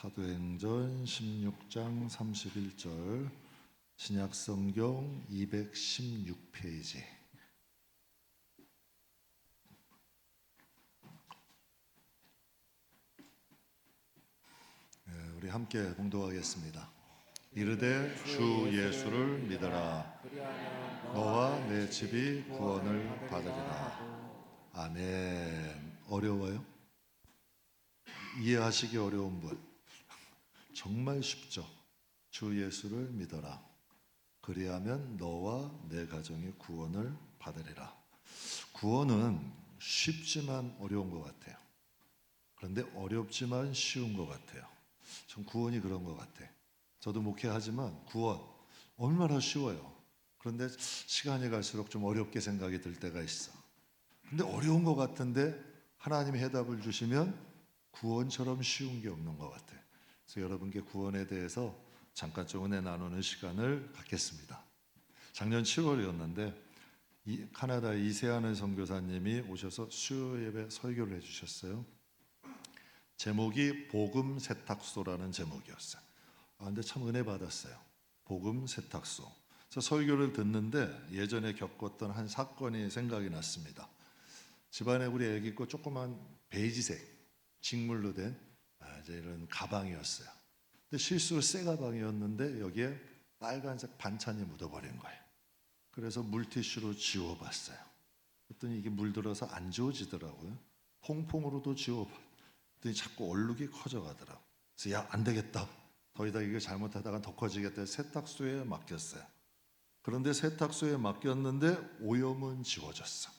사도행전 16장 31절, 신약성경 216페이지. 우리 함께 봉독하겠습니다. 이르되 주 예수를 믿어라. 너와 내 집이 구원을 받으리라. 아멘. 어려워요? 이해하시기 어려운 분? 정말 쉽죠. 주 예수를 믿어라. 그리하면 너와 내 가정이 구원을 받으리라. 구원은 쉽지만 어려운 것 같아요. 그런데 어렵지만 쉬운 것 같아요. 전 구원이 그런 것 같아. 저도 목회하지만 구원 얼마나 쉬워요. 그런데 시간이 갈수록 좀 어렵게 생각이 들 때가 있어. 근데 어려운 것 같은데 하나님이 해답을 주시면 구원처럼 쉬운 게 없는 것 같아요. 그래서 여러분께 구원에 대해서 잠깐 좀 은혜 나누는 시간을 갖겠습니다. 작년 7월이었는데 카나다의 이세하는 선교사님이 오셔서 수요 예배 설교를 해주셨어요. 제목이 복음 세탁소라는 제목이었어요. 근데 참 은혜 받았어요. 복음 세탁소. 그래서 설교를 듣는데 예전에 겪었던 한 사건이 생각이 났습니다. 집안에 우리 애기 거 조그만 베이지색 직물로 된 이런 가방이었어요. 근데 실수로 새 가방이었는데 여기에 빨간색 반찬이 묻어버린 거예요. 그래서 물티슈로 지워봤어요. 그랬더니 이게 물들어서 안 지워지더라고요. 퐁퐁으로도 지워봤더니 자꾸 얼룩이 커져가더라고요. 그래서 야, 안 되겠다. 더 이상 이거 잘못하다가 더 커지겠다. 세탁소에 맡겼어요. 그런데 세탁소에 맡겼는데 오염은 지워졌어.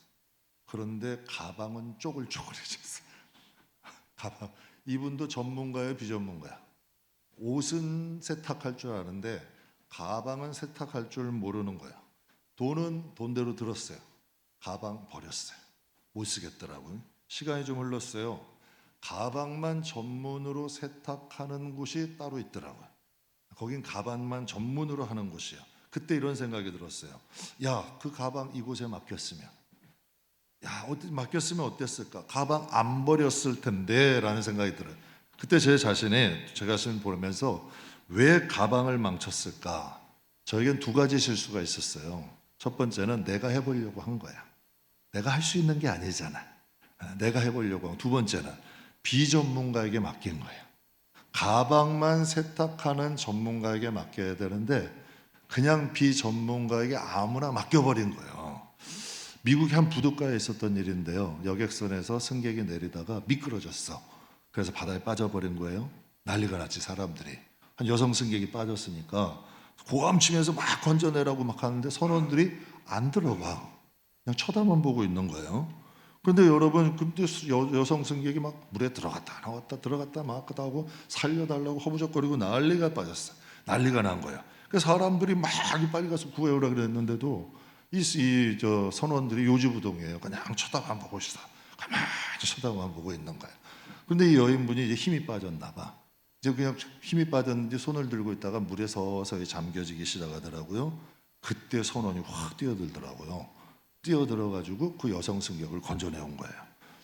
그런데 가방은 쪼글쪼글해졌어요. 가방. 이분도 전문가예요, 비전문가야? 옷은 세탁할 줄 아는데 가방은 세탁할 줄 모르는 거야. 돈은 돈대로 들었어요. 가방 버렸어요. 못 쓰겠더라고요. 시간이 좀 흘렀어요. 가방만 전문으로 세탁하는 곳이 따로 있더라고요. 거긴 가방만 전문으로 하는 곳이야. 그때 이런 생각이 들었어요. 야, 그 가방 이곳에 맡겼으면, 맡겼으면 어땠을까? 가방 안 버렸을 텐데 라는 생각이 들어요. 그때 제 자신을 보면서 왜 가방을 망쳤을까? 저에겐 두 가지 실수가 있었어요. 첫 번째는 내가 해보려고 한 거야. 내가 할 수 있는 게 아니잖아. 내가 해보려고 하고. 두 번째는 비전문가에게 맡긴 거예요. 가방만 세탁하는 전문가에게 맡겨야 되는데 그냥 비전문가에게 아무나 맡겨버린 거예요. 미국의 한 부둣가에 있었던 일인데요. 여객선에서 승객이 내리다가 미끄러졌어. 그래서 바다에 빠져버린 거예요. 난리가 났지, 사람들이. 한 여성 승객이 빠졌으니까 고함치면서 막 건져내라고 막 하는데 선원들이 안 들어가. 그냥 쳐다만 보고 있는 거예요. 그런데 여러분, 근데 여성 승객이 막 물에 들어갔다 나왔다 들어갔다 나왔다 하고 살려달라고 허부적거리고 난리가 빠졌어요. 난리가 난 거예요. 그래서 사람들이 막 빨리 가서 구해오라 그랬는데도 저 선원들이 요지부동이에요. 그냥 쳐다만 보고 있어. 가만히 쳐다만 보고 있는 거예요. 그런데 이 여인분이 이제 힘이 빠졌나 봐. 이제 그냥 힘이 빠졌는데 손을 들고 있다가 물에 서서히 잠겨지기 시작하더라고요. 그때 선원이 확 뛰어들더라고요. 뛰어들어가지고 그 여성 승객을 건져내온 거예요.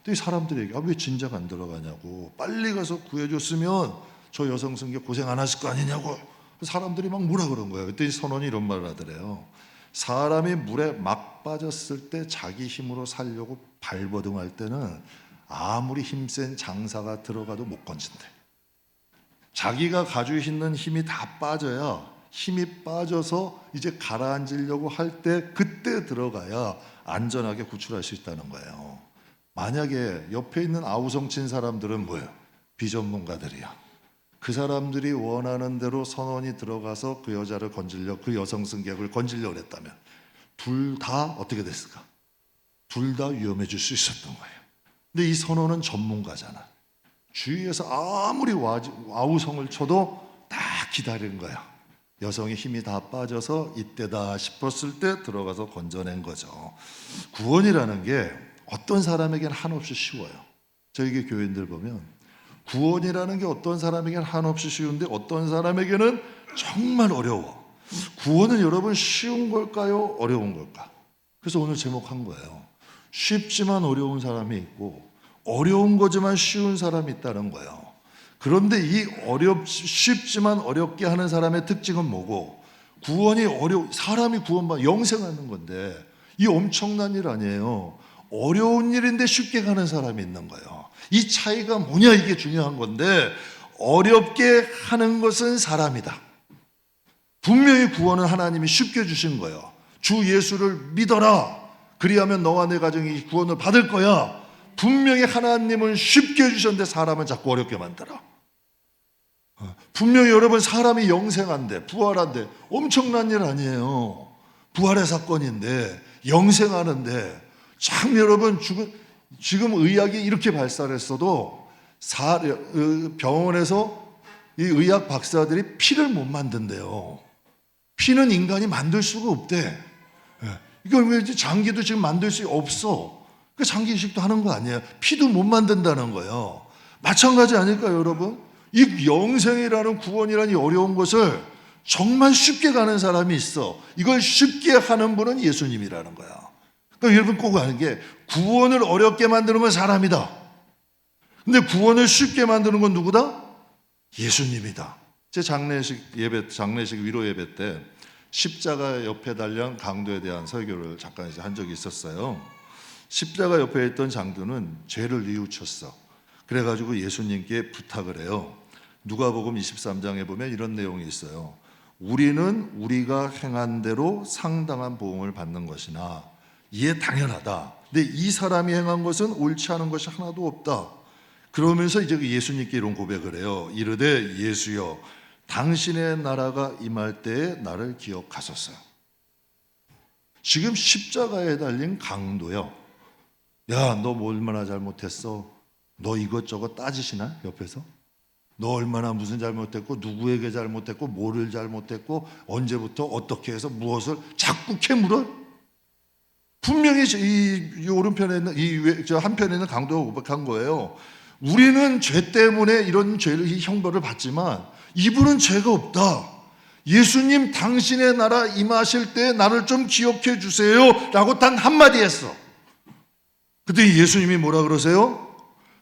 이 사람들에게 왜 진작 안 들어가냐고, 빨리 가서 구해줬으면 저 여성 승객 고생 안 하실 거 아니냐고 사람들이 막 뭐라 그런 거예요. 그때 선원이 이런 말을 하더래요. 사람이 물에 막 빠졌을 때 자기 힘으로 살려고 발버둥할 때는 아무리 힘센 장사가 들어가도 못 건진대. 자기가 가지고 있는 힘이 다 빠져야, 힘이 빠져서 이제 가라앉으려고 할 때 그때 들어가야 안전하게 구출할 수 있다는 거예요. 만약에 옆에 있는 아우성 친 사람들은 뭐예요? 비전문가들이야. 그 사람들이 원하는 대로 선원이 들어가서 그 여자를 건지려고, 그 여성 승객을 건지려고 했다면 둘 다 어떻게 됐을까? 둘 다 위험해질 수 있었던 거예요. 근데 이 선원은 전문가잖아. 주위에서 아무리 아우성을 쳐도 다 기다리는 거야. 여성의 힘이 다 빠져서 이때다 싶었을 때 들어가서 건져낸 거죠. 구원이라는 게 어떤 사람에게는 한없이 쉬워요. 저희 교인들 보면 구원이라는 게 어떤 사람에게는 한없이 쉬운데 어떤 사람에게는 정말 어려워. 구원은 여러분 쉬운 걸까요? 어려운 걸까? 그래서 오늘 제목한 거예요. 쉽지만 어려운 사람이 있고 어려운 거지만 쉬운 사람이 있다는 거예요. 그런데 이 쉽지만 어렵게 하는 사람의 특징은 뭐고, 사람이 구원받아 영생하는 건데, 이 엄청난 일 아니에요. 어려운 일인데 쉽게 가는 사람이 있는 거예요. 이 차이가 뭐냐, 이게 중요한 건데, 어렵게 하는 것은 사람이다. 분명히 구원은 하나님이 쉽게 주신 거예요. 주 예수를 믿어라. 그리하면 너와 내 가정이 구원을 받을 거야. 분명히 하나님은 쉽게 주셨는데 사람은 자꾸 어렵게 만들어. 분명히 여러분, 사람이 영생한데, 부활한데 엄청난 일 아니에요. 부활의 사건인데, 영생하는데, 참 여러분, 지금 의학이 이렇게 발달했어도 병원에서 이 의학 박사들이 피를 못 만든대요. 피는 인간이 만들 수가 없대. 이걸 왜 장기도 지금 만들 수 없어. 그 장기 이식도 하는 거 아니에요. 피도 못 만든다는 거예요. 마찬가지 아닐까요, 여러분? 이 영생이라는 구원이라는 이 어려운 것을 정말 쉽게 가는 사람이 있어. 이걸 쉽게 하는 분은 예수님이라는 거야. 그러니까 여러분 꼭 아는 게, 구원을 어렵게 만드는 건 사람이다. 근데 구원을 쉽게 만드는 건 누구다? 예수님이다. 제 장례식 위로 예배 때 십자가 옆에 달린 강도에 대한 설교를 잠깐 한 적이 있었어요. 십자가 옆에 있던 장도는 죄를 뉘우쳤어. 그래가지고 예수님께 부탁을 해요. 누가복음 23장에 보면 이런 내용이 있어요. 우리는 우리가 행한 대로 상당한 보응을 받는 것이나 이에 당연하다. 근데 이 사람이 행한 것은 옳지 않은 것이 하나도 없다. 그러면서 이제 예수님께 이런 고백을 해요. 이르되 예수여, 당신의 나라가 임할 때에 나를 기억하소서. 지금 십자가에 달린 강도요. 야, 너 뭐 얼마나 잘못했어? 너 이것저것 따지시나? 옆에서? 너 얼마나 무슨 잘못했고, 누구에게 잘못했고, 뭐를 잘못했고, 언제부터 어떻게 해서 무엇을 자꾸 캐물어? 분명히 이 오른편에 있는, 저 한편에 있는 강도가 고백한 거예요. 우리는 죄 때문에 이런 죄를, 형벌을 받지만 이분은 죄가 없다. 예수님, 당신의 나라 임하실 때 나를 좀 기억해 주세요 라고 단 한마디 했어. 그때 예수님이 뭐라 그러세요?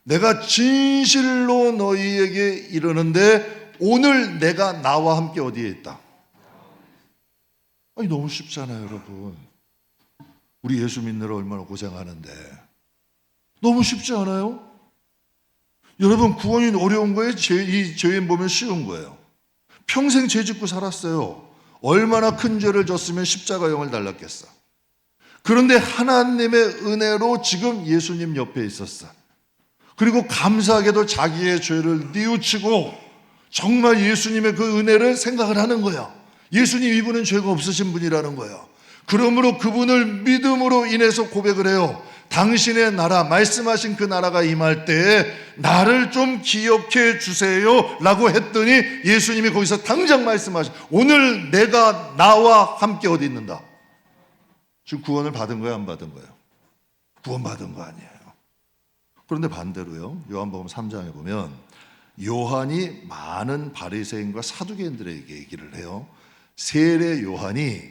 내가 진실로 너희에게 이르는데 오늘 내가 나와 함께 어디에 있다? 아니, 너무 쉽잖아요, 여러분. 우리 예수 믿느라 얼마나 고생하는데. 너무 쉽지 않아요? 여러분, 구원이 어려운 거예요? 이 죄인 보면 쉬운 거예요. 평생 죄 짓고 살았어요. 얼마나 큰 죄를 졌으면 십자가형을 달랐겠어. 그런데 하나님의 은혜로 지금 예수님 옆에 있었어. 그리고 감사하게도 자기의 죄를 뉘우치고 정말 예수님의 그 은혜를 생각을 하는 거야. 예수님, 이분은 죄가 없으신 분이라는 거야. 그러므로 그분을 믿음으로 인해서 고백을 해요. 당신의 나라, 말씀하신 그 나라가 임할 때에 나를 좀 기억해 주세요 라고 했더니 예수님이 거기서 당장 말씀하신, 오늘 내가 나와 함께 어디 있는다. 지금 구원을 받은 거예요, 안 받은 거예요? 구원받은 거 아니에요. 그런데 반대로요, 요한복음 3장에 보면 요한이 많은 바리새인과 사두개인들에게 얘기를 해요. 세례 요한이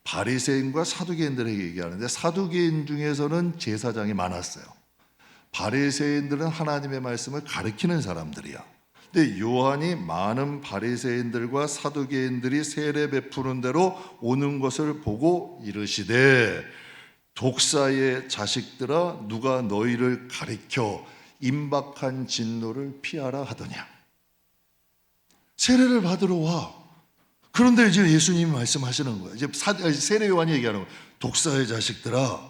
바리새인과 사두개인들에게 얘기하는데, 사두개인 중에서는 제사장이 많았어요. 바리새인들은 하나님의 말씀을 가르치는 사람들이야. 근데 요한이 많은 바리새인들과 사두개인들이 세례 베푸는 대로 오는 것을 보고 이르시되, 독사의 자식들아, 누가 너희를 가리켜 임박한 진노를 피하라 하더냐. 세례를 받으러 와. 그런데 이제 예수님이 말씀하시는 거예요. 이제 세례 요한이 얘기하는 거예요. 독사의 자식들아,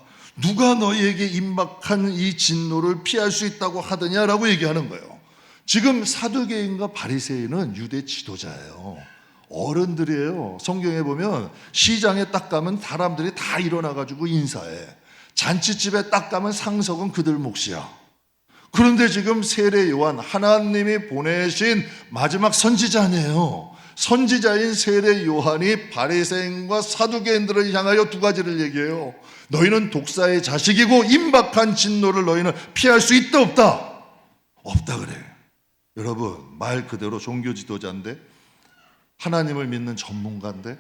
누가 너희에게 임박한 이 진노를 피할 수 있다고 하더냐라고 얘기하는 거예요. 지금 사두개인과 바리새인은 유대 지도자예요. 어른들이에요. 성경에 보면 시장에 딱 가면 사람들이 다 일어나가지고 인사해. 잔치집에 딱 가면 상석은 그들 몫이야. 그런데 지금 세례 요한, 하나님이 보내신 마지막 선지자네요. 선지자인 세례 요한이 바리새인과 사두개인들을 향하여 두 가지를 얘기해요. 너희는 독사의 자식이고 임박한 진노를 너희는 피할 수 있다 없다? 없다 그래. 여러분, 말 그대로 종교 지도자인데, 하나님을 믿는 전문가인데,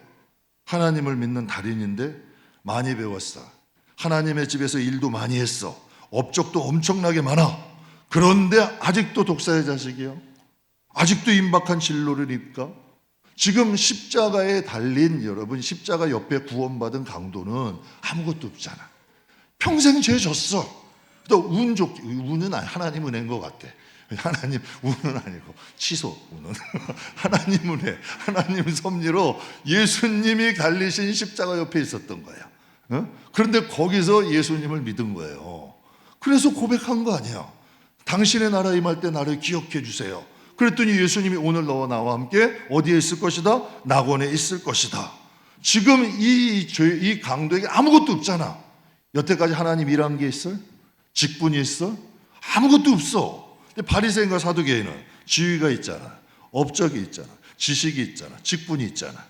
하나님을 믿는 달인인데, 많이 배웠어. 하나님의 집에서 일도 많이 했어. 업적도 엄청나게 많아. 그런데 아직도 독사의 자식이요? 아직도 임박한 진노를 입까? 지금 십자가에 달린 여러분, 십자가 옆에 구원받은 강도는 아무것도 없잖아. 평생 죄 졌어. 또 운 좋게, 운은 아니, 하나님 은혜인 것 같아. 하나님 운은 아니고 취소 운은 하나님 은혜, 하나님 섭리로 예수님이 달리신 십자가 옆에 있었던 거야. 그런데 거기서 예수님을 믿은 거예요. 그래서 고백한 거 아니야. 당신의 나라 임할 때 나를 기억해 주세요. 그랬더니 예수님이 오늘 너와 나와 함께 어디에 있을 것이다? 낙원에 있을 것이다. 지금 이 강도에게 아무것도 없잖아. 여태까지 하나님 일한 게 있어? 직분이 있어? 아무것도 없어. 근데 바리새인과 사두개인은 지위가 있잖아, 업적이 있잖아, 지식이 있잖아, 직분이 있잖아.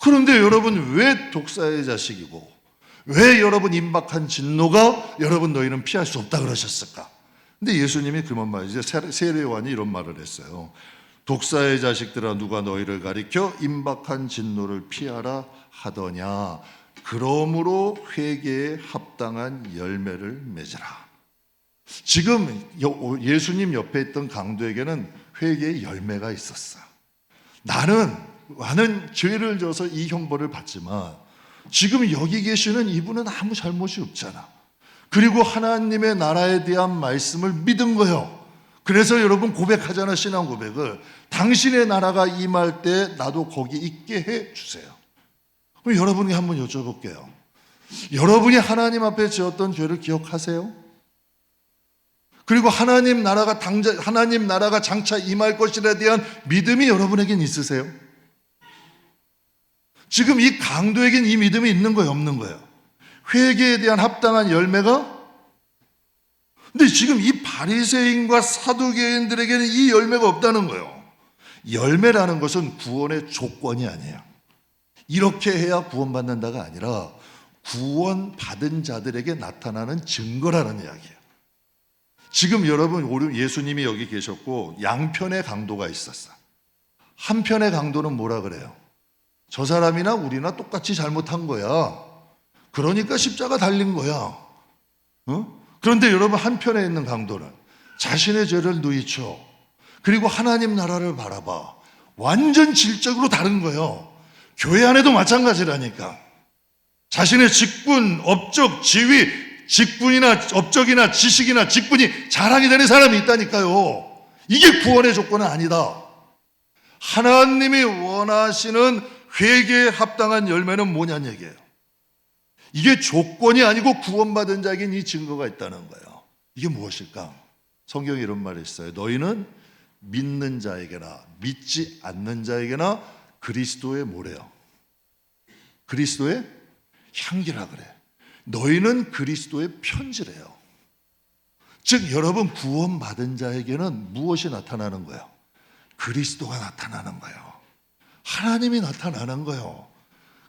그런데 여러분 왜 독사의 자식이고 왜 여러분 임박한 진노가 여러분 너희는 피할 수 없다 그러셨을까? 근데 예수님이 그만 말이죠. 세례 요한이 이런 말을 했어요. 독사의 자식들아 누가 너희를 가리켜 임박한 진노를 피하라 하더냐. 그러므로 회개에 합당한 열매를 맺으라. 지금 예수님 옆에 있던 강도에게는 회개의 열매가 있었어. 나는 많은 죄를 져서 이 형벌을 받지만 지금 여기 계시는 이분은 아무 잘못이 없잖아. 그리고 하나님의 나라에 대한 말씀을 믿은 거예요. 그래서 여러분 고백하잖아, 신앙 고백을. 당신의 나라가 임할 때 나도 거기 있게 해 주세요. 그럼 여러분이 한번 여쭤볼게요. 여러분이 하나님 앞에 지었던 죄를 기억하세요? 그리고 하나님 나라가 장차 임할 것이라에 대한 믿음이 여러분에겐 있으세요? 지금 이 강도에겐 이 믿음이 있는 거예요, 없는 거예요? 회개에 대한 합당한 열매가? 근데 지금 이 바리새인과 사두개인들에게는 이 열매가 없다는 거예요. 열매라는 것은 구원의 조건이 아니에요. 이렇게 해야 구원받는다가 아니라 구원받은 자들에게 나타나는 증거라는 이야기예요. 지금 여러분 예수님이 여기 계셨고 양편의 강도가 있었어. 한편의 강도는 뭐라 그래요? 저 사람이나 우리나 똑같이 잘못한 거야. 그러니까 십자가 달린 거야. 그런데 여러분 한편에 있는 강도는 자신의 죄를 누이쳐. 그리고 하나님 나라를 바라봐. 완전 질적으로 다른 거예요. 교회 안에도 마찬가지라니까. 자신의 직분, 업적, 지위, 직분이나 업적이나 지식이나 직분이 자랑이 되는 사람이 있다니까요. 이게 구원의 조건은 아니다. 하나님이 원하시는 회개에 합당한 열매는 뭐냐는 얘기예요. 이게 조건이 아니고 구원받은 자에겐 이 증거가 있다는 거예요. 이게 무엇일까? 성경에 이런 말이 있어요. 너희는 믿는 자에게나 믿지 않는 자에게나 그리스도의 뭐래요? 그리스도의 향기라 그래. 너희는 그리스도의 편지래요. 즉 여러분 구원받은 자에게는 무엇이 나타나는 거예요? 그리스도가 나타나는 거예요. 하나님이 나타나는 거예요.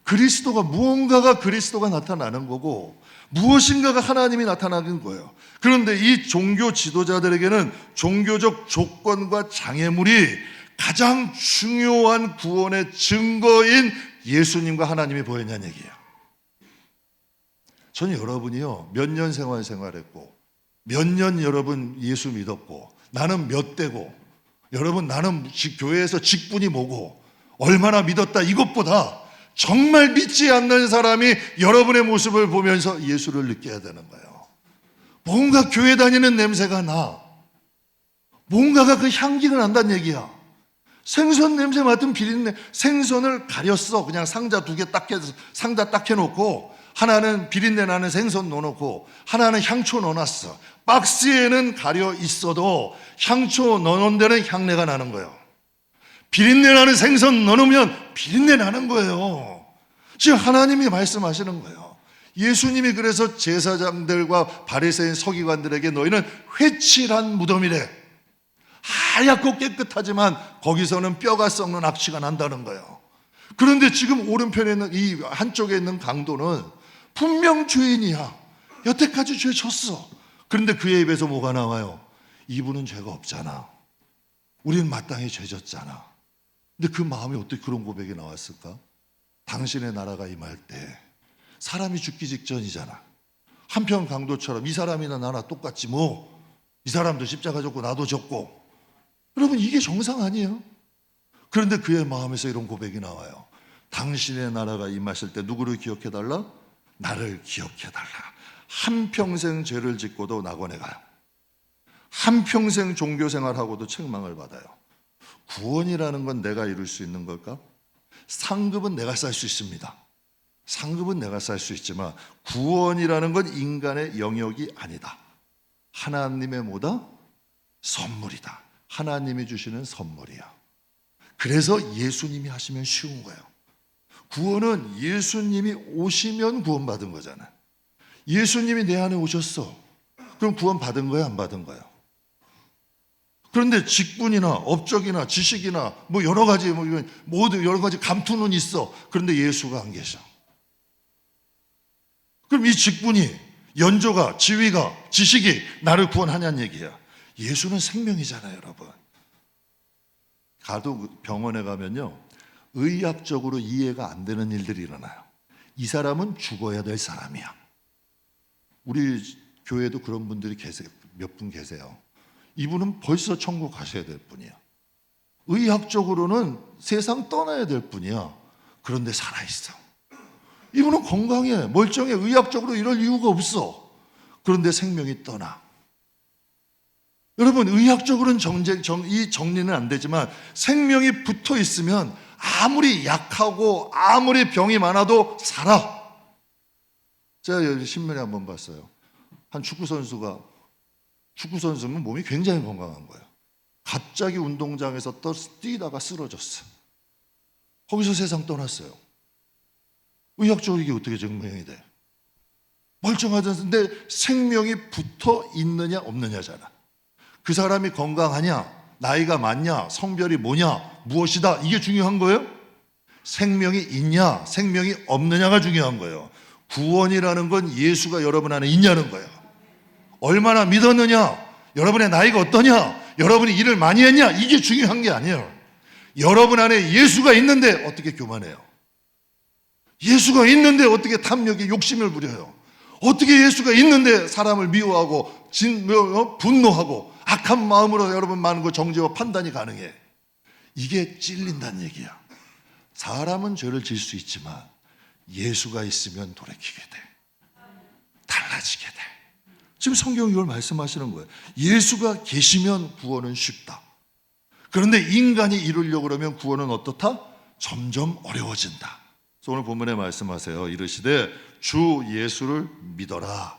그리스도가 무언가가 그리스도가 나타나는 거고 무엇인가가 하나님이 나타나는 거예요. 그런데 이 종교 지도자들에게는 종교적 조건과 장애물이 가장 중요한 구원의 증거인 예수님과 하나님이 보였냐는 얘기예요. 저는 여러분이요 몇 년 생활했고 몇 년 여러분 예수 믿었고 나는 몇 대고 여러분 나는 교회에서 직분이 뭐고 얼마나 믿었다 이것보다 정말 믿지 않는 사람이 여러분의 모습을 보면서 예수를 느껴야 되는 거예요. 뭔가 교회 다니는 냄새가 나. 뭔가가 그 향기가 난다는 얘기야. 생선 냄새 맡은 비린내. 생선을 가렸어. 그냥 상자 두 개 딱 해서 상자 딱 해놓고 하나는 비린내 나는 생선 넣어놓고 하나는 향초 넣어놨어. 박스에는 가려 있어도 향초 넣어놓은 데는 향내가 나는 거예요. 비린내 나는 생선 넣으면 비린내 나는 거예요. 지금 하나님이 말씀하시는 거예요. 예수님이 그래서 제사장들과 바리새인 서기관들에게 너희는 회칠한 무덤이래. 하얗고 깨끗하지만 거기서는 뼈가 썩는 악취가 난다는 거예요. 그런데 지금 오른편에 있는 이 한쪽에 있는 강도는 분명 죄인이야. 여태까지 죄 졌어. 그런데 그의 입에서 뭐가 나와요? 이분은 죄가 없잖아. 우리는 마땅히 죄 졌잖아. 근데 그 마음이 어떻게 그런 고백이 나왔을까? 당신의 나라가 임할 때 사람이 죽기 직전이잖아. 한편 강도처럼 이 사람이나 나나 똑같지 뭐. 이 사람도 십자가 졌고 나도 졌고. 여러분, 이게 정상 아니에요? 그런데 그의 마음에서 이런 고백이 나와요. 당신의 나라가 임하실 때 누구를 기억해달라? 나를 기억해달라. 한평생 죄를 짓고도 낙원에 가요. 한평생 종교생활하고도 책망을 받아요. 구원이라는 건 내가 이룰 수 있는 걸까? 상급은 내가 쌓을 수 있습니다. 상급은 내가 쌓을 수 있지만 구원이라는 건 인간의 영역이 아니다. 하나님의 뭐다? 선물이다. 하나님이 주시는 선물이야. 그래서 예수님이 하시면 쉬운 거예요. 구원은 예수님이 오시면 구원받은 거잖아요. 예수님이 내 안에 오셨어. 그럼 구원 받은 거야, 안 받은 거야? 그런데 직분이나 업적이나 지식이나 뭐 여러 가지 모두 여러 가지 감투는 있어. 그런데 예수가 안 계셔. 그럼 이 직분이, 연조가, 지위가, 지식이 나를 구원하냐는 얘기야. 예수는 생명이잖아요, 여러분. 병원에 가면요, 의학적으로 이해가 안 되는 일들이 일어나요. 이 사람은 죽어야 될 사람이야. 우리 교회도 그런 분들이 몇 분 계세요. 이분은 벌써 천국 가셔야 될 분이야. 의학적으로는 세상 떠나야 될 분이야. 그런데 살아있어. 이분은 건강해, 멀쩡해. 의학적으로 이럴 이유가 없어. 그런데 생명이 떠나. 여러분, 의학적으로는 이 정리는 안 되지만 생명이 붙어 있으면 아무리 약하고 아무리 병이 많아도 살아. 제가 여기 신문에 한번 봤어요. 한 축구선수면 몸이 굉장히 건강한 거예요. 갑자기 운동장에서 뛰다가 쓰러졌어. 거기서 세상 떠났어요. 의학적으로 이게 어떻게 증명이 돼? 멀쩡하던데 생명이 붙어 있느냐 없느냐잖아. 그 사람이 건강하냐, 나이가 많냐, 성별이 뭐냐, 무엇이다, 이게 중요한 거예요? 생명이 있냐, 생명이 없느냐가 중요한 거예요. 구원이라는 건 예수가 여러분 안에 있냐는 거예요. 얼마나 믿었느냐, 여러분의 나이가 어떠냐, 여러분이 일을 많이 했냐, 이게 중요한 게 아니에요. 여러분 안에 예수가 있는데 어떻게 교만해요? 예수가 있는데 어떻게 탐욕에 욕심을 부려요? 어떻게 예수가 있는데 사람을 미워하고 분노하고 악한 마음으로 여러분 많은 거 정죄와 판단이 가능해? 이게 찔린다는 얘기야. 사람은 죄를 지을 수 있지만 예수가 있으면 돌이키게 돼. 달라지게 돼. 지금 성경이 이걸 말씀하시는 거예요. 예수가 계시면 구원은 쉽다. 그런데 인간이 이루려고 그러면 구원은 어떻다? 점점 어려워진다. 그래서 오늘 본문에 말씀하세요. 이르시되 주 예수를 믿어라.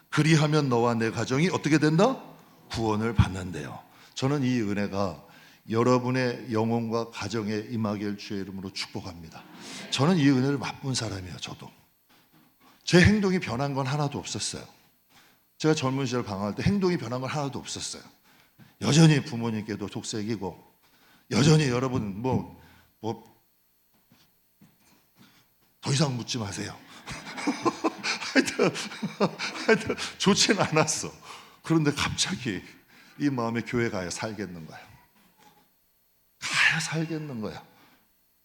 그리하면 너와 내 가정이 어떻게 된다? 구원을 받는데요. 저는 이 은혜가 여러분의 영혼과 가정에 임하길 주의 이름으로 축복합니다. 저는 이 은혜를 맛본 사람이에요. 저도. 제 행동이 변한 건 하나도 없었어요. 제가 젊은 시절 방황할 때 행동이 변한 건 하나도 없었어요. 여전히 부모님께도 독색이고, 여전히 여러분 더 이상 묻지 마세요. 하여튼 좋지는 않았어. 그런데 갑자기 이 마음에 교회 가야 살겠는 거야. 가야 살겠는 거야.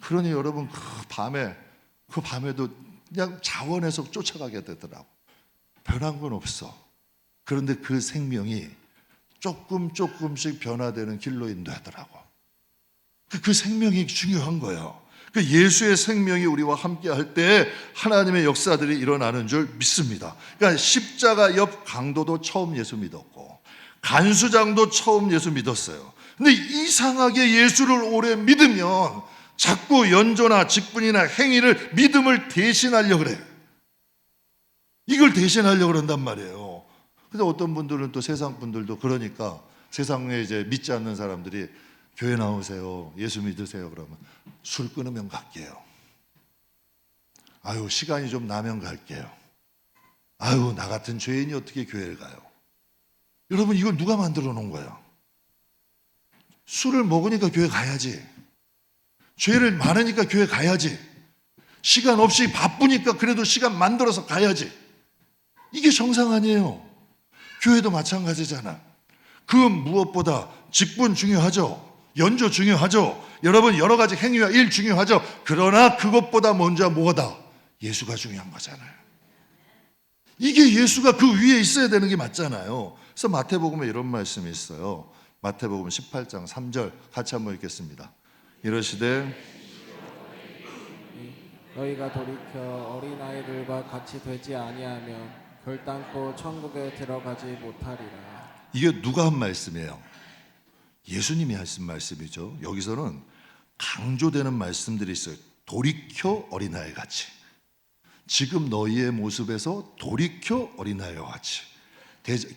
그러니 여러분 그 밤에도 그냥 자원해서 쫓아가게 되더라고. 변한 건 없어. 그런데 그 생명이 조금씩 변화되는 길로 인도하더라고. 그 생명이 중요한 거예요. 그 예수의 생명이 우리와 함께 할 때 하나님의 역사들이 일어나는 줄 믿습니다. 그러니까 십자가 옆 강도도 처음 예수 믿었고 간수장도 처음 예수 믿었어요. 근데 이상하게 예수를 오래 믿으면 자꾸 연조나 직분이나 행위를 믿음을 대신하려고 그래. 이걸 대신하려고 그런단 말이에요. 근데 어떤 분들은 또 세상 분들도 그러니까 세상에 이제 믿지 않는 사람들이 교회 나오세요, 예수 믿으세요 그러면 술 끊으면 갈게요. 아유, 시간이 좀 나면 갈게요. 아유, 나 같은 죄인이 어떻게 교회를 가요? 여러분, 이걸 누가 만들어 놓은 거예요? 술을 먹으니까 교회 가야지. 죄를 많으니까 교회 가야지. 시간 없이 바쁘니까 그래도 시간 만들어서 가야지. 이게 정상 아니에요. 교회도 마찬가지잖아. 그 무엇보다 직분 중요하죠. 연조 중요하죠. 여러분, 여러 가지 행위와 일 중요하죠. 그러나 그것보다 먼저 뭐다? 예수가 중요한 거잖아요. 이게 예수가 그 위에 있어야 되는 게 맞잖아요. 그래서 마태복음에 이런 말씀이 있어요. 마태복음 18장 3절 같이 한번 읽겠습니다. 이러시되 너희가 돌이켜 어린아이들과 같이 되지 아니하면 결단코 천국에 들어가지 못하리라. 이게 누가 한 말씀이에요? 예수님이 하신 말씀이죠. 여기서는 강조되는 말씀들이 있어요. 돌이켜 어린아이 같이. 지금 너희의 모습에서 돌이켜 어린아이와 같이.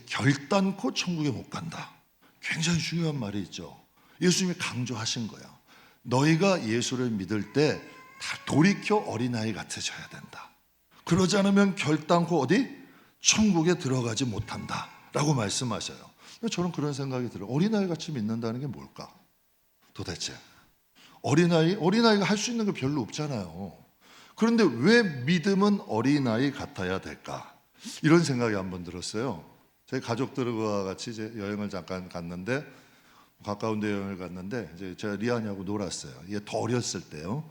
결단코 천국에 못 간다. 굉장히 중요한 말이 있죠. 예수님이 강조하신 거예요. 너희가 예수를 믿을 때 다 돌이켜 어린아이 같아져야 된다. 그러지 않으면 결단코 어디? 천국에 들어가지 못한다 라고 말씀하셔요. 저는 그런 생각이 들어요. 어린아이 같이 믿는다는 게 뭘까? 도대체 어린아이가 할 수 있는 게 별로 없잖아요. 그런데 왜 믿음은 어린아이 같아야 될까? 이런 생각이 한번 들었어요. 저희 가족들과 같이 이제 여행을 잠깐 갔는데, 가까운 데 여행을 갔는데 이제 제가 리안이하고 놀았어요. 얘 더 어렸을 때요.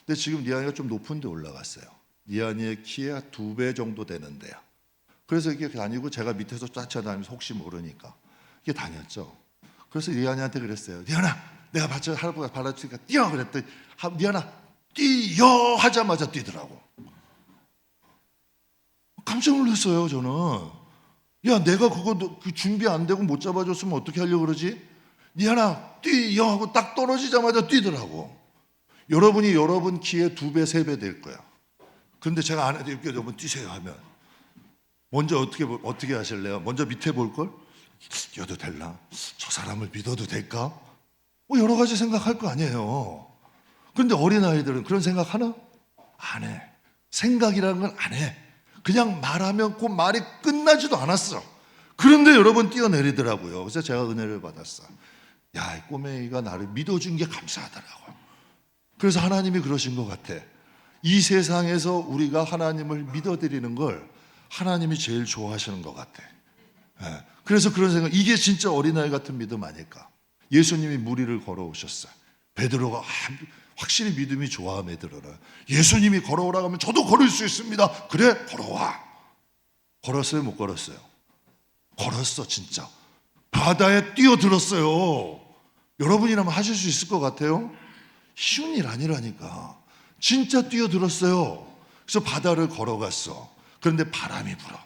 근데 지금 리안이가 좀 높은 데 올라갔어요. 리안이의 키에 2배 정도 되는데요. 그래서 이게 다니고 제가 밑에서 쫓아다니면서 혹시 모르니까 이게 다녔죠. 그래서 리안이한테 그랬어요. 리안아, 내가 할아버지가 발라주니까 뛰어 그랬더니 리안아 뛰어 하자마자 뛰더라고. 깜짝 놀랐어요. 저는. 야, 내가 그거 준비 안 되고 못 잡아줬으면 어떻게 하려고 그러지? 리안아 뛰어 하고 딱 떨어지자마자 뛰더라고. 여러분이 여러분 키에 2배, 3배 될 거야. 그런데 제가 안 해도 이렇게 여러분 뛰세요 하면 먼저 어떻게 하실래요? 먼저 밑에 볼 걸? 뛰어도 될라? 저 사람을 믿어도 될까? 여러 가지 생각할 거 아니에요. 그런데 어린아이들은 그런 생각 하나? 안 해. 생각이라는 건 안 해. 그냥 말하면 그 말이 끝나지도 않았어. 그런데 여러분 뛰어내리더라고요. 그래서 제가 은혜를 받았어. 야, 이 꼬맹이가 나를 믿어준 게 감사하더라고. 그래서 하나님이 그러신 것 같아. 이 세상에서 우리가 하나님을 믿어드리는 걸 하나님이 제일 좋아하시는 것 같아. 그래서 그런 생각, 이게 진짜 어린아이 같은 믿음 아닐까. 예수님이 무리를 걸어오셨어요. 베드로가 확실히 믿음이 좋아. 베드로는 예수님이 걸어오라고 하면 저도 걸을 수 있습니다. 그래, 걸어와. 걸었어요, 못 걸었어요? 걸었어. 진짜 바다에 뛰어들었어요. 여러분이라면 하실 수 있을 것 같아요? 쉬운 일 아니라니까. 진짜 뛰어들었어요. 그래서 바다를 걸어갔어. 그런데 바람이 불어.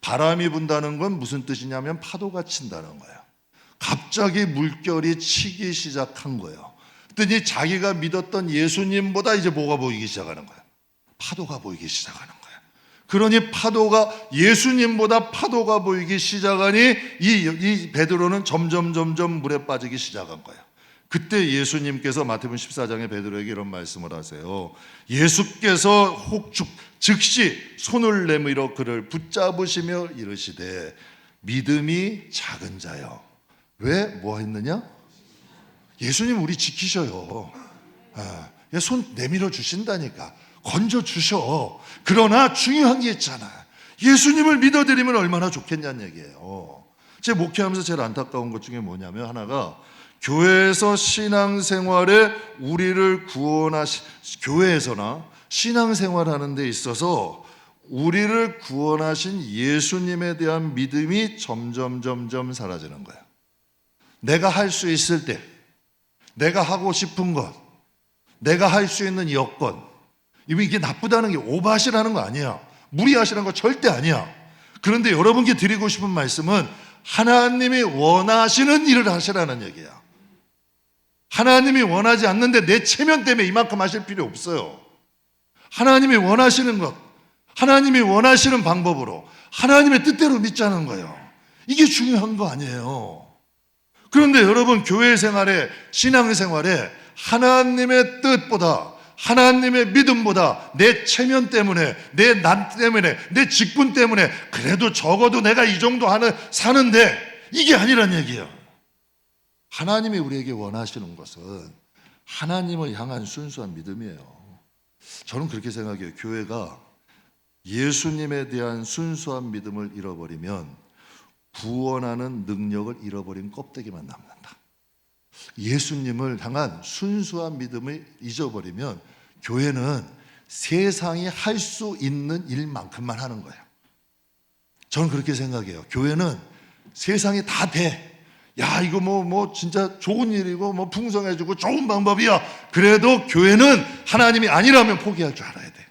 바람이 분다는 건 무슨 뜻이냐면 파도가 친다는 거예요. 갑자기 물결이 치기 시작한 거예요. 그랬더니 자기가 믿었던 예수님보다 이제 뭐가 보이기 시작하는 거예요? 파도가 보이기 시작하는 거예요. 그러니 예수님보다 파도가 보이기 시작하니 이 베드로는 점점 물에 빠지기 시작한 거예요. 그때 예수님께서 마태복음 14장에 베드로에게 이런 말씀을 하세요. 예수께서 즉시 손을 내밀어 그를 붙잡으시며 이르시되 믿음이 작은 자여. 왜? 뭐 했느냐? 예수님 우리 지키셔요. 손 내밀어 주신다니까. 건져 주셔. 그러나 중요한 게 있잖아. 예수님을 믿어드리면 얼마나 좋겠냐는 얘기예요. 제 목회하면서 제일 안타까운 것 중에 뭐냐면 하나가 교회에서 신앙생활에 우리를 교회에서나 신앙생활하는 데 있어서 우리를 구원하신 예수님에 대한 믿음이 점점 사라지는 거예요. 내가 할 수 있을 때, 내가 하고 싶은 것, 내가 할 수 있는 여건, 이게 나쁘다는 게 오버하시라는 거 아니야. 무리하시라는 거 절대 아니야. 그런데 여러분께 드리고 싶은 말씀은 하나님이 원하시는 일을 하시라는 얘기야. 하나님이 원하지 않는데 내 체면 때문에 이만큼 하실 필요 없어요. 하나님이 원하시는 것, 하나님이 원하시는 방법으로 하나님의 뜻대로 믿자는 거예요. 이게 중요한 거 아니에요. 그런데 여러분 교회 생활에, 신앙 생활에 하나님의 뜻보다, 하나님의 믿음보다 내 체면 때문에, 내 난 때문에, 내 직분 때문에 그래도 적어도 내가 이 정도 사는데 이게 아니란 얘기예요. 하나님이 우리에게 원하시는 것은 하나님을 향한 순수한 믿음이에요. 저는 그렇게 생각해요. 교회가 예수님에 대한 순수한 믿음을 잃어버리면 구원하는 능력을 잃어버린 껍데기만 남는다. 예수님을 향한 순수한 믿음을 잊어버리면 교회는 세상이 할 수 있는 일만큼만 하는 거예요. 저는 그렇게 생각해요. 교회는 세상이 다 돼. 야, 이거 뭐 진짜 좋은 일이고 뭐 풍성해지고 좋은 방법이야. 그래도 교회는 하나님이 아니라면 포기할 줄 알아야 돼.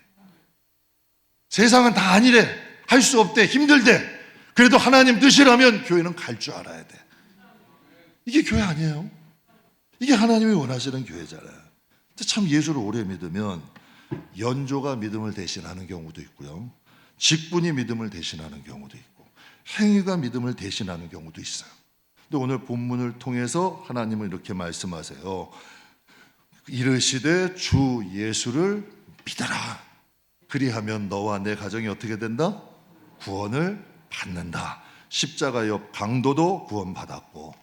세상은 다 아니래. 할 수 없대. 힘들대. 그래도 하나님 뜻이라면 교회는 갈 줄 알아야 돼. 이게 교회 아니에요? 이게 하나님이 원하시는 교회잖아요. 근데 참 예수를 오래 믿으면 연조가 믿음을 대신하는 경우도 있고요. 직분이 믿음을 대신하는 경우도 있고 행위가 믿음을 대신하는 경우도 있어요. 근데 오늘 본문을 통해서 하나님은 이렇게 말씀하세요. 이르시되 주 예수를 믿어라. 그리하면 너와 내 가정이 어떻게 된다? 구원을 받는다. 십자가 옆 강도도 구원받았고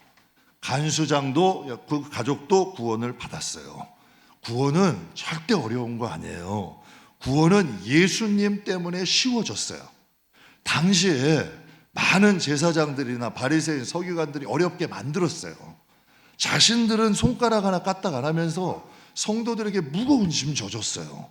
간수장도 그 가족도 구원을 받았어요. 구원은 절대 어려운 거 아니에요. 구원은 예수님 때문에 쉬워졌어요. 당시에 많은 제사장들이나 바리새인 서기관들이 어렵게 만들었어요. 자신들은 손가락 하나 까딱 안 하면서 성도들에게 무거운 짐 져줬어요.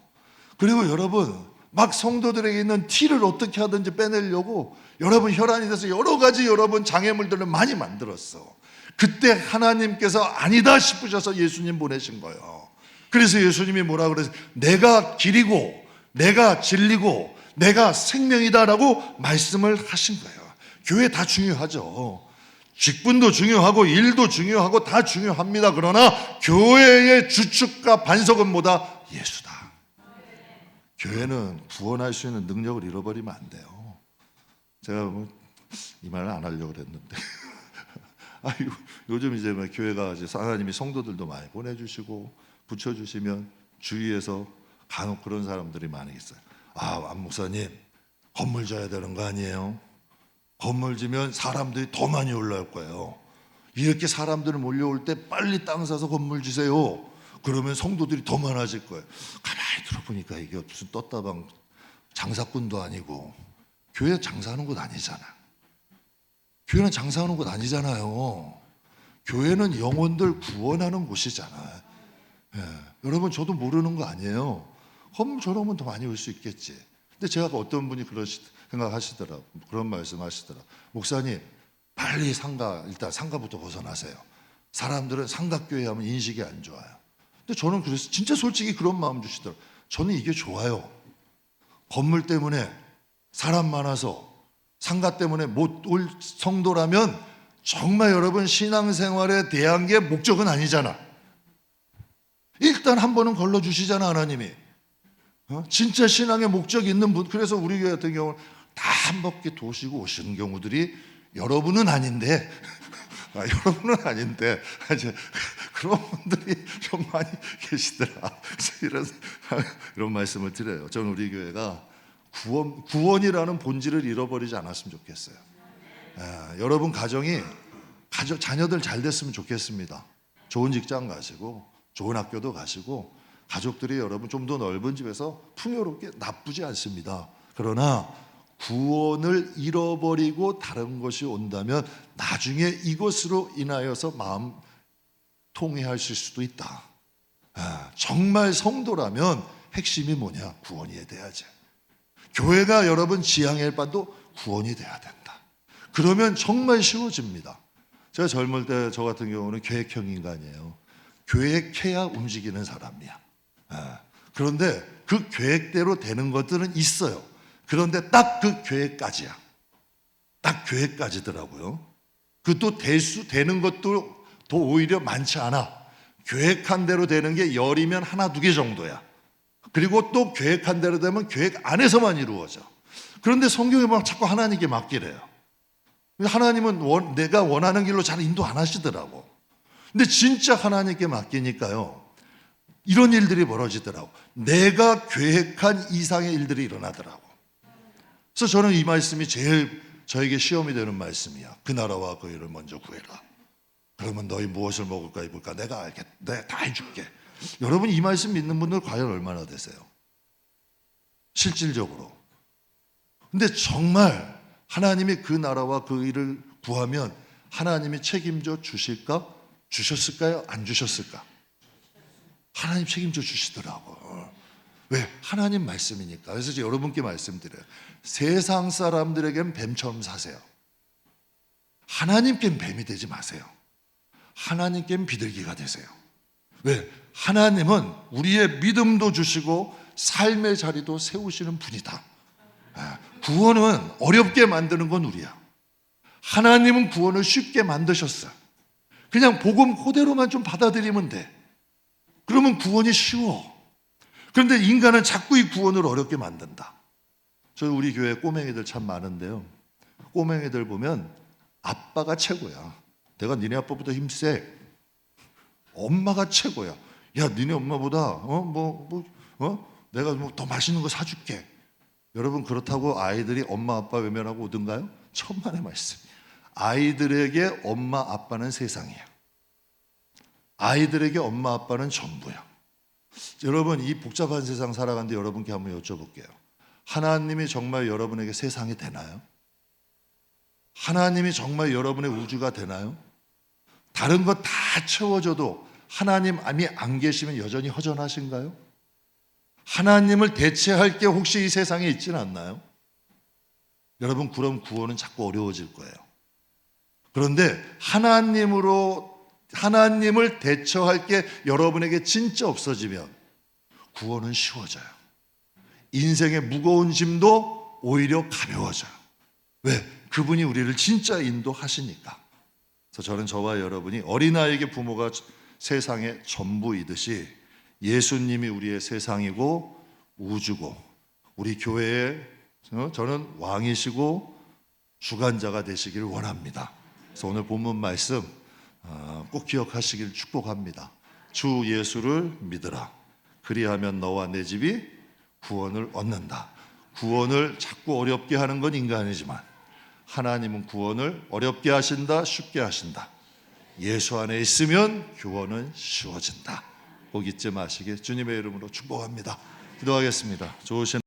그리고 여러분 막 성도들에게 있는 티를 어떻게 하든지 빼내려고 여러분 혈안이 돼서 여러 가지 여러분 장애물들을 많이 만들었어. 그때 하나님께서 아니다 싶으셔서 예수님 보내신 거예요. 그래서 예수님이 뭐라 그래서 내가 길이고 내가 진리고 내가 생명이다라고 말씀을 하신 거예요. 교회 다 중요하죠. 직분도 중요하고 일도 중요하고 다 중요합니다. 그러나 교회의 주축과 반석은 뭐다? 예수다. 교회는 구원할 수 있는 능력을 잃어버리면 안 돼요. 제가 이 말을 안 하려고 그랬는데 요즘 이제 교회가 이제 하나님이 성도들도 많이 보내주시고 붙여주시면 주위에서 간혹 그런 사람들이 많이 있어요. 안 목사님 건물 져야 되는 거 아니에요? 건물 지면 사람들이 더 많이 올라올 거예요. 이렇게 사람들이 몰려올 때 빨리 땅 사서 건물 지세요. 그러면 성도들이 더 많아질 거예요. 가만히 들어보니까 이게 무슨 떴다방 장사꾼도 아니고 교회 장사하는 곳 아니잖아. 교회는 장사하는 곳 아니잖아요. 교회는 영혼들 구원하는 곳이잖아. 예. 여러분 저도 모르는 거 아니에요. 건물 저러면 더 많이 올 수 있겠지. 근데 제가 어떤 분이 생각하시더라. 그런 말씀 하시더라. 목사님 빨리 일단 상가부터 벗어나세요. 사람들은 상가교회 하면 인식이 안 좋아요. 근데 저는 그래서 진짜 솔직히 그런 마음 주시더라고요. 저는 이게 좋아요. 건물 때문에 사람 많아서 상가 때문에 못 올 성도라면 정말 여러분 신앙생활에 대한 게 목적은 아니잖아. 일단 한 번은 걸러주시잖아 하나님이. 진짜 신앙의 목적이 있는 분. 그래서 우리 교회 같은 경우는 다 한 바퀴 도시고 오시는 경우들이 여러분은 아닌데 여러분은 아닌데 이제 그런 분들이 좀 많이 계시더라. 이런 말씀을 드려요. 저는 우리 교회가 구원이라는 본질을 잃어버리지 않았으면 좋겠어요. 여러분 자녀들 잘 됐으면 좋겠습니다. 좋은 직장 가시고 좋은 학교도 가시고 가족들이 여러분 좀 더 넓은 집에서 풍요롭게 나쁘지 않습니다. 그러나 구원을 잃어버리고 다른 것이 온다면 나중에 이것으로 인하여서 마음 통해하실 수도 있다. 정말 성도라면 핵심이 뭐냐? 구원이 돼야지. 교회가 여러분 지향할 바도 구원이 돼야 된다. 그러면 정말 쉬워집니다. 제가 젊을 때 저 같은 경우는 계획형 인간이에요. 계획해야 움직이는 사람이야. 그런데 그 계획대로 되는 것들은 있어요. 그런데 딱 그 계획까지야. 딱 계획까지더라고요. 그것도 되는 것도 더 오히려 많지 않아. 계획한 대로 되는 게 열이면 하나, 두 개 정도야. 그리고 또 계획한 대로 되면 계획 안에서만 이루어져. 그런데 성경에 보면 자꾸 하나님께 맡기래요. 하나님은 내가 원하는 길로 잘 인도 안 하시더라고. 근데 진짜 하나님께 맡기니까요. 이런 일들이 벌어지더라고. 내가 계획한 이상의 일들이 일어나더라고. 그래서 저는 이 말씀이 제일 저에게 시험이 되는 말씀이야. 그 나라와 그 일을 먼저 구해라. 그러면 너희 무엇을 먹을까 입을까 내가 다 해줄게. 여러분 이 말씀 믿는 분들 과연 얼마나 되세요? 실질적으로. 근데 정말 하나님이 그 나라와 그 일을 구하면 하나님이 책임져 주실까? 주셨을까요? 안 주셨을까? 하나님 책임져 주시더라고. 왜? 하나님 말씀이니까. 그래서 이제 여러분께 말씀드려요. 세상 사람들에겐 뱀처럼 사세요. 하나님께는 뱀이 되지 마세요. 하나님께는 비둘기가 되세요. 왜? 하나님은 우리의 믿음도 주시고 삶의 자리도 세우시는 분이다. 구원은 어렵게 만드는 건 우리야. 하나님은 구원을 쉽게 만드셨어요. 그냥 복음 그대로만 좀 받아들이면 돼. 그러면 구원이 쉬워. 그런데 인간은 자꾸 이 구원을 어렵게 만든다. 저희 우리 교회에 꼬맹이들 참 많은데요. 꼬맹이들 보면 아빠가 최고야. 내가 니네 아빠보다 힘세. 엄마가 최고야. 야, 니네 엄마보다 내가 뭐 더 맛있는 거 사줄게. 여러분, 그렇다고 아이들이 엄마 아빠 외면하고 오든가요? 천만의 말씀. 아이들에게 엄마 아빠는 세상이야. 아이들에게 엄마 아빠는 전부야. 여러분, 이 복잡한 세상 살아가는데 여러분께 한번 여쭤볼게요. 하나님이 정말 여러분에게 세상이 되나요? 하나님이 정말 여러분의 우주가 되나요? 다른 거 다 채워져도 하나님이 안 계시면 여전히 허전하신가요? 하나님을 대체할 게 혹시 이 세상에 있지는 않나요? 여러분, 그럼 구원은 자꾸 어려워질 거예요. 그런데 하나님을 대처할 게 여러분에게 진짜 없어지면 구원은 쉬워져요. 인생의 무거운 짐도 오히려 가벼워져요. 왜? 그분이 우리를 진짜 인도하시니까. 그래서 저는 저와 여러분이 어린아이에게 부모가 세상의 전부이듯이 예수님이 우리의 세상이고 우주고 우리 교회의 저는 왕이시고 주관자가 되시기를 원합니다. 그래서 오늘 본문 말씀 꼭 기억하시길 축복합니다. 주 예수를 믿으라. 그리하면 너와 내 집이 구원을 얻는다. 구원을 자꾸 어렵게 하는 건 인간이지만 하나님은 구원을 어렵게 하신다, 쉽게 하신다. 예수 안에 있으면 구원은 쉬워진다. 꼭 잊지 마시길 주님의 이름으로 축복합니다. 기도하겠습니다. 좋으신